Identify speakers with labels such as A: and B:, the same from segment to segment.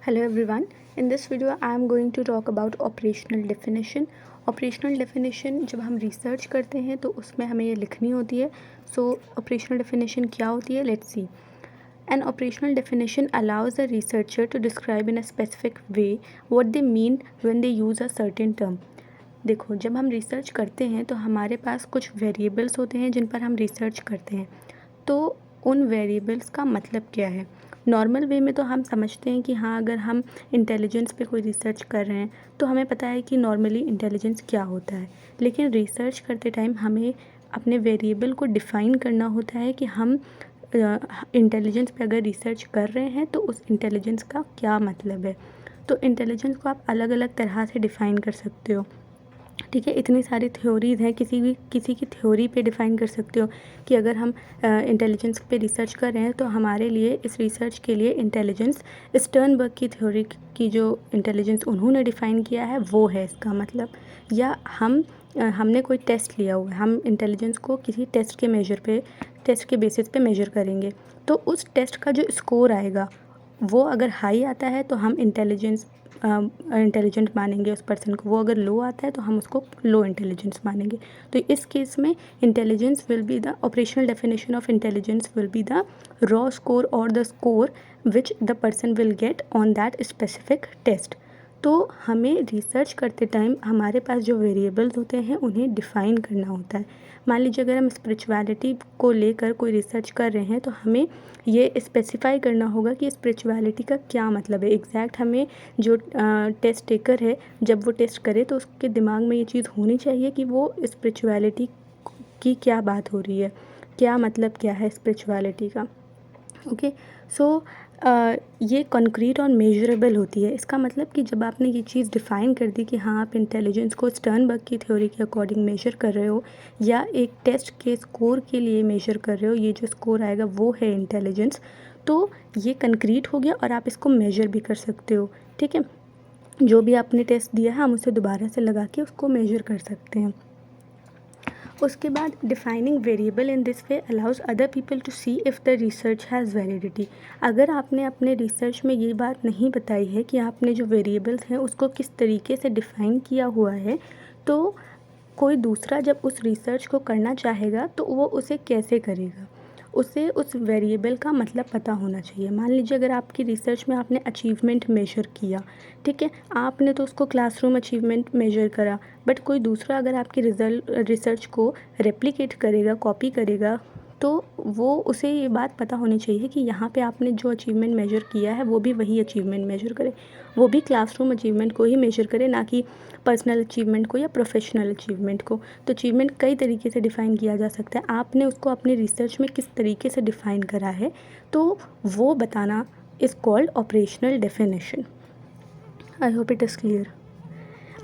A: Hello everyone. In this video I am going to talk about operational definition. Operational definition जब हम research करते हैं तो उसमें हमें ये लिखनी होती है. So operational definition क्या होती है? Let's see. An operational definition allows a researcher to describe in a specific way what they mean when they use a certain term. देखो, जब हम रिसर्च करते हैं तो हमारे पास कुछ वेरिएबल्स होते हैं जिन पर हम रिसर्च करते हैं. तो उन वेरिएबल्स का मतलब क्या है? नॉर्मल वे में तो हम समझते हैं कि हाँ, अगर हम इंटेलिजेंस पे कोई रिसर्च कर रहे हैं तो हमें पता है कि नॉर्मली इंटेलिजेंस क्या होता है. लेकिन रिसर्च करते टाइम हमें अपने वेरिएबल को डिफ़ाइन करना होता है कि हम इंटेलिजेंस पे अगर रिसर्च कर रहे हैं तो उस इंटेलिजेंस का क्या मतलब है. तो इंटेलिजेंस को आप अलग अलग तरह से डिफ़ाइन कर सकते हो. ठीक है, इतनी सारी थ्योरीज़ हैं. किसी की थ्योरी पे डिफ़ाइन कर सकते हो कि अगर हम इंटेलिजेंस पे रिसर्च कर रहे हैं तो हमारे लिए इस रिसर्च के लिए इंटेलिजेंस स्टर्नबर्ग की थ्योरी की जो इंटेलिजेंस उन्होंने डिफ़ाइन किया है वो है इसका मतलब. या हमने कोई टेस्ट लिया हुआ है, हम इंटेलिजेंस को किसी टेस्ट के बेसिस पे मेजर करेंगे. तो उस टेस्ट का जो स्कोर आएगा वो अगर हाई आता है तो हम इंटेलिजेंट मानेंगे उस पर्सन को. वो अगर लो आता है तो हम उसको लो इंटेलिजेंस मानेंगे. तो इस केस में intelligence will be the operational definition of intelligence will be the raw score और the score which the person will get on that specific test. तो हमें रिसर्च करते टाइम हमारे पास जो वेरिएबल्स होते हैं उन्हें डिफ़ाइन करना होता है. मान लीजिए अगर हम स्पिरिचुअलिटी को लेकर कोई रिसर्च कर रहे हैं तो हमें ये स्पेसिफाई करना होगा कि स्पिरिचुअलिटी का क्या मतलब है. एग्जैक्ट हमें जो टेस्ट टेकर है जब वो टेस्ट करे तो उसके दिमाग में ये चीज़ होनी चाहिए कि वो स्पिरिचुअलिटी की क्या बात हो रही है, क्या मतलब क्या है स्पिरिचुअलिटी का. ओके, सो ये कॉन्क्रीट और मेजरेबल होती है. इसका मतलब कि जब आपने ये चीज़ डिफ़ाइन कर दी कि हाँ, आप इंटेलिजेंस को स्टर्नबर्ग की थ्योरी के अकॉर्डिंग मेजर कर रहे हो या एक टेस्ट के स्कोर के लिए मेजर कर रहे हो, ये जो स्कोर आएगा वो है इंटेलिजेंस. तो ये कंक्रीट हो गया और आप इसको मेजर भी कर सकते हो. ठीक है, जो भी आपने टेस्ट दिया है हम उसे दोबारा से लगा के उसको मेजर कर सकते हैं. उसके बाद defining variable in this way allows other people to see if the research has validity. अगर आपने अपने रिसर्च में ये बात नहीं बताई है कि आपने जो वेरिएबल्स हैं उसको किस तरीके से डिफ़ाइन किया हुआ है, तो कोई दूसरा जब उस रिसर्च को करना चाहेगा तो वो उसे कैसे करेगा. उसे उस वेरिएबल का मतलब पता होना चाहिए. मान लीजिए अगर आपकी रिसर्च में आपने अचीवमेंट मेजर किया, ठीक है, आपने तो उसको क्लासरूम अचीवमेंट मेजर करा, बट कोई दूसरा अगर आपकी रिसर्च को रेप्लिकेट करेगा, कॉपी करेगा, तो वो उसे ये बात पता होनी चाहिए कि यहाँ पे आपने जो अचीवमेंट मेजर किया है वो भी वही अचीवमेंट मेजर करे, वो भी क्लासरूम अचीवमेंट को ही मेजर करे, ना कि पर्सनल अचीवमेंट को या प्रोफेशनल अचीवमेंट को. तो अचीवमेंट कई तरीके से डिफ़ाइन किया जा सकता है. आपने उसको अपनी रिसर्च में किस तरीके से डिफ़ाइन करा है तो वो बताना is called operational definition. I hope it is clear.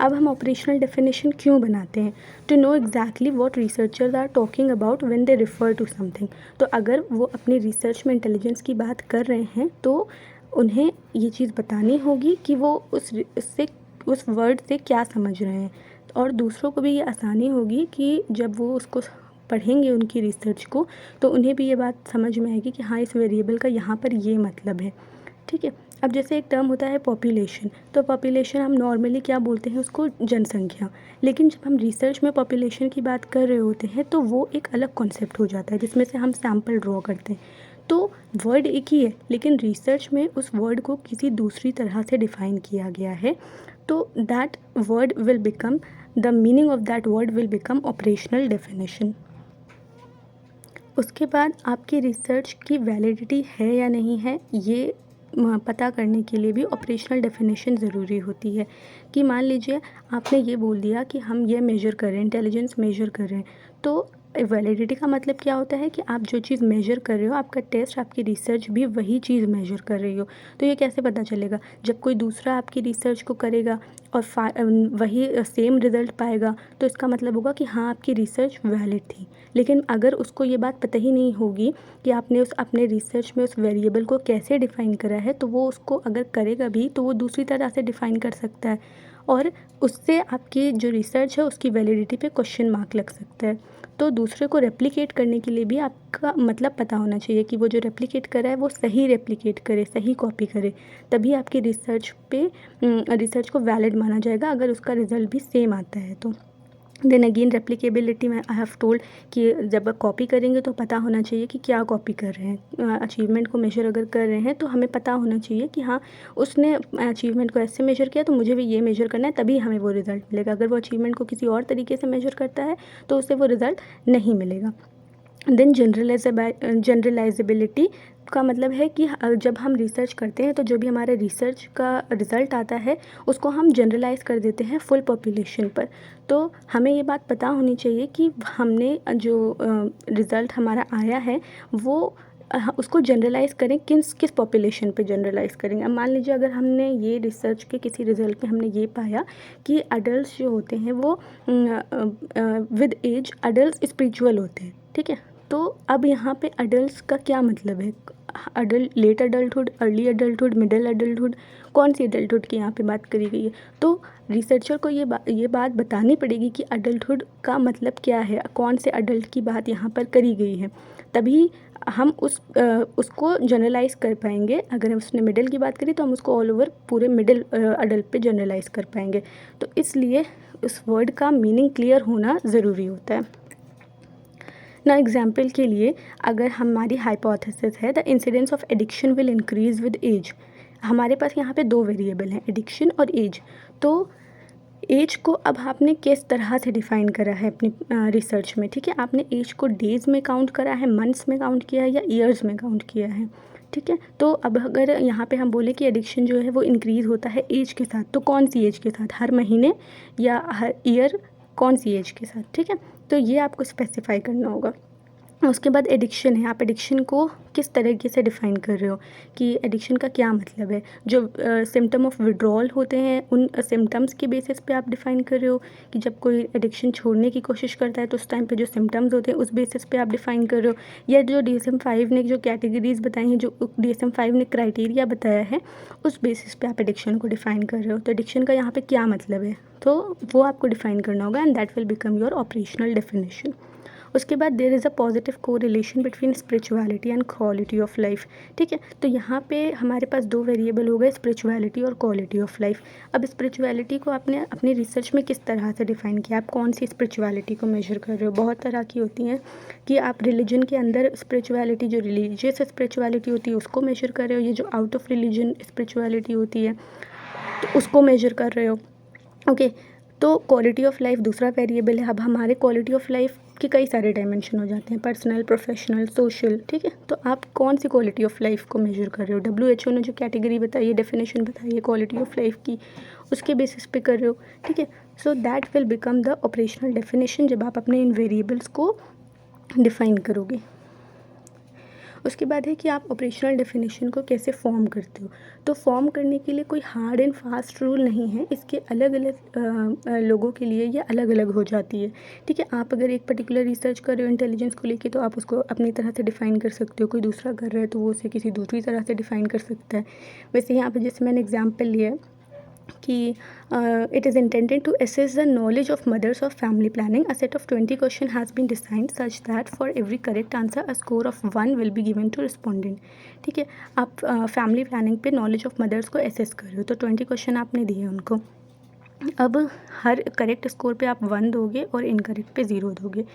A: अब हम ऑपरेशनल डेफिनेशन क्यों बनाते हैं? To know exactly what researchers are talking about when they refer to something. तो अगर वो अपनी रिसर्च में इंटेलिजेंस की बात कर रहे हैं तो उन्हें ये चीज़ बतानी होगी कि वो उस वर्ड से क्या समझ रहे हैं, और दूसरों को भी ये आसानी होगी कि जब वो उसको पढ़ेंगे उनकी रिसर्च को तो उन्हें भी ये बात समझ में आएगी कि हाँ, इस वेरिएबल का यहाँ पर ये मतलब है. ठीक है, अब जैसे एक टर्म होता है पॉपुलेशन. तो पॉपुलेशन हम नॉर्मली क्या बोलते हैं उसको? जनसंख्या. लेकिन जब हम रिसर्च में पॉपुलेशन की बात कर रहे होते हैं तो वो एक अलग कॉन्सेप्ट हो जाता है जिसमें से हम सैम्पल ड्रॉ करते हैं. तो वर्ड एक ही है लेकिन रिसर्च में उस वर्ड को किसी दूसरी तरह से डिफ़ाइन किया गया है. तो that word will become the meaning of that word will become operational definition. उसके बाद आपकी रिसर्च की वैलिडिटी है या नहीं है ये पता करने के लिए भी ऑपरेशनल डेफिनेशन ज़रूरी होती है. कि मान लीजिए आपने ये बोल दिया कि हम ये मेजर कर रहे हैं, इंटेलिजेंस मेजर कर रहे हैं, तो वैलिडिटी का मतलब क्या होता है कि आप जो चीज़ मेजर कर रहे हो, आपका टेस्ट, आपकी रिसर्च भी वही चीज़ मेजर कर रही हो. तो ये कैसे पता चलेगा? जब कोई दूसरा आपकी रिसर्च को करेगा और वही सेम रिज़ल्ट पाएगा तो इसका मतलब होगा कि हाँ, आपकी रिसर्च वैलिड थी. लेकिन अगर उसको ये बात पता ही नहीं होगी कि आपने अपने रिसर्च में उस वेरिएबल को कैसे डिफ़ाइन करा है, तो वो उसको अगर करेगा भी तो वो दूसरी तरह से डिफ़ाइन कर सकता है और उससे आपकी जो रिसर्च है उसकी वैलिडिटी पे क्वेश्चन मार्क लग सकता है। तो दूसरे को रेप्लिकेट करने के लिए भी आपका मतलब पता होना चाहिए कि वो जो रेप्लिकेट कर रहा है वो सही रेप्लिकेट करे, सही कॉपी करे, तभी आपकी रिसर्च को वैलिड माना जाएगा अगर उसका रिज़ल्ट भी सेम आता है तो। देन अगेन रेप्लिकेबिलिटी में आई हैव टोल्ड कि जब कॉपी करेंगे तो पता होना चाहिए कि क्या कॉपी कर रहे हैं। अचीवमेंट को मेजर अगर कर रहे हैं तो हमें पता होना चाहिए कि हाँ उसने अचीवमेंट को ऐसे मेजर किया तो मुझे भी ये मेजर करना है, तभी हमें वो रिज़ल्ट मिलेगा। अगर वो अचीवमेंट को किसी और तरीके से मेजर करता है तो उसे वो रिज़ल्ट नहीं मिलेगा। देन जनरलाइजेबिलिटी का मतलब है कि जब हम रिसर्च करते हैं तो जो भी हमारे रिसर्च का रिज़ल्ट आता है उसको हम जनरलाइज कर देते हैं फुल पॉपुलेशन पर। तो हमें ये बात पता होनी चाहिए कि हमने जो रिज़ल्ट हमारा आया है वो उसको जनरलाइज़ करें किस पॉपुलेशन पे जनरलाइज़ करेंगे। अब मान लीजिए अगर हमने ये रिसर्च के किसी रिज़ल्ट में हमने ये पाया कि अडल्ट जो होते हैं वो विद एज अडल्ट स्पिरिचुअल होते हैं, ठीक है। तो अब यहाँ पे अडल्ट का क्या मतलब है? Adult, late adulthood, early adulthood, middle adulthood, कौन सी अडल्टहुड की यहाँ पे बात करी गई है? तो रिसर्चर को ये बात बतानी पड़ेगी कि अडल्टहुड का मतलब क्या है, कौन से अडल्ट की बात यहाँ पर करी गई है, तभी हम उसको जनरलाइज़ कर पाएंगे। अगर उसने मिडिल की बात करी तो हम उसको ऑल ओवर पूरे मिडिल अडल्ट पे जनरलाइज़ कर पाएंगे। तो इसलिए उस वर्ड का मीनिंग क्लियर होना ज़रूरी होता है ना। एग्जाम्पल के लिए अगर हमारी हाइपोथेसिस है the incidence of addiction will increase with age, हमारे पास यहाँ पे दो वेरिएबल हैं, एडिक्शन और एज। तो एज को अब आपने किस तरह से डिफ़ाइन करा है अपनी रिसर्च में, ठीक है। आपने एज को डेज़ में काउंट करा है, मंथ्स में काउंट किया है या ईयर्स में काउंट किया है, ठीक है। तो अब अगर यहाँ पे हम बोले कि एडिक्शन जो है वो इंक्रीज़ होता है एज के साथ, तो कौन सी एज के साथ, हर महीने या हर ईयर, कौन सी एज के साथ, ठीक है। तो ये आपको स्पेसिफाई करना होगा। उसके बाद एडिक्शन है, आप एडिक्शन को किस तरीके से डिफ़ाइन कर रहे हो कि एडिक्शन का क्या मतलब है। जो सिम्टम ऑफ विड्रॉल होते हैं उन सिम्टम्स के बेसिस पे आप डिफ़ाइन कर रहे हो कि जब कोई एडिक्शन छोड़ने की कोशिश करता है तो उस टाइम पे जो सिम्टम्स होते हैं उस बेसिस पे आप डिफ़ाइन कर रहे हो, या जो DSM-5 ने जो कैटेगरीज़ बताई हैं, जो DSM-5 ने क्राइटेरिया बताया है उस बेसिस पे आप एडिक्शन को डिफ़ाइन कर रहे हो। तो एडिक्शन का यहाँ पे क्या मतलब है, तो वो आपको डिफ़ाइन करना होगा and that will become your operational definition. उसके बाद there is a positive correlation between spirituality and quality of life, ठीक है। तो यहाँ पे हमारे पास दो वेरिएबल हो गए, स्पिरिचुअलिटी और क्वालिटी ऑफ लाइफ। अब स्पिरिचुअलिटी को आपने अपनी रिसर्च में किस तरह से डिफ़ाइन किया, आप कौन सी स्पिरिचुअलिटी को मेजर कर रहे हो। बहुत तरह की होती हैं कि आप रिलीजन के अंदर स्पिरिचुअलिटी, जो रिलीजियस स्पिरिचुअलिटी होती है उसको मेजर कर रहे हो, ये जो आउट ऑफ रिलीजन स्पिरिचुअलिटी होती है तो उसको मेजर कर रहे हो, ओके। तो क्वालिटी ऑफ लाइफ दूसरा वेरिएबल है। अब हमारे क्वालिटी ऑफ लाइफ के कई सारे डायमेंशन हो जाते हैं, पर्सनल, प्रोफेशनल, सोशल, ठीक है। तो आप कौन सी क्वालिटी ऑफ लाइफ को मेजर कर रहे हो, WHO ने जो कैटेगरी बताई है, डेफिनेशन बताई है क्वालिटी ऑफ लाइफ की, उसके बेसिस पे कर रहे हो, ठीक है। So that will become the operational definition जब आप अपने इन वेरिएबल्स को डिफ़ाइन करोगे। उसके बाद है कि आप ऑपरेशनल डेफिनेशन को कैसे फॉर्म करते हो। तो फॉर्म करने के लिए कोई हार्ड एंड फास्ट रूल नहीं है, इसके अलग अलग लोगों के लिए ये अलग अलग हो जाती है, ठीक है। आप अगर एक पर्टिकुलर रिसर्च कर रहे हो इंटेलिजेंस को लेके तो आप उसको अपनी तरह से डिफ़ाइन कर सकते हो, कोई दूसरा कर रहा है तो वो उसे किसी दूसरी तरह से डिफ़ाइन कर सकता है। वैसे यहाँ पर जैसे मैंने एग्जाम्पल लिया है कि it is intended to assess the knowledge of mothers of family planning. A set of 20 question has been designed such that for every correct answer a score of 1 will be given to respondent, ठीक है। आप family planning पे knowledge of mother's को assess कर रहे हो, तो 20 question आपने दिए उनको। अब हर करेक्ट स्कोर पे आप 1 दोगे और इनकरेक्ट पे 0 दोगे।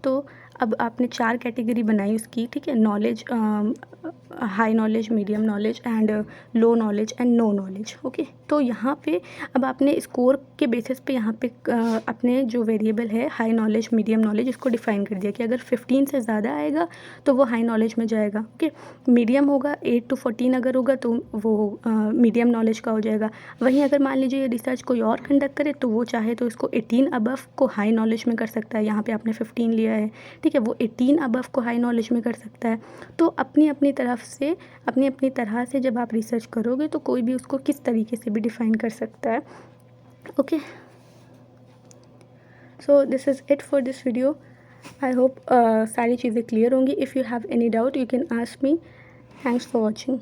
A: तो अब आपने 4 कैटेगरी बनाई उसकी, ठीक है। Knowledge, high knowledge, medium knowledge and low knowledge and no knowledge, okay. तो यहाँ पे अब आपने स्कोर के बेसिस पे यहाँ पे अपने जो वेरिएबल है हाई नॉलेज, मीडियम नॉलेज, इसको डिफ़ाइन कर दिया कि अगर 15 से ज़्यादा आएगा तो वो हाई नॉलेज में जाएगा, ओके। मीडियम होगा 8 to 14 अगर होगा तो वो मीडियम नॉलेज का हो जाएगा। वहीं अगर मान लीजिए रिसर्च कोई और कंडक्ट करे तो वो चाहे तो इसको 18 अबव को हाई नॉलेज में कर सकता है। यहाँ पे आपने 15 लिया है, ठीक है, वो 18 अबव को हाई नॉलेज में कर सकता है। तो अपनी अपनी तरफ से, अपनी अपनी तरह से जब आप रिसर्च करोगे तो कोई भी उसको किस तरीके से भी डिफ़ाइन कर सकता है, okay. So this is it for this video. I hope सारी चीज़ें क्लियर होंगी। If you have any doubt you can ask me. Thanks for watching.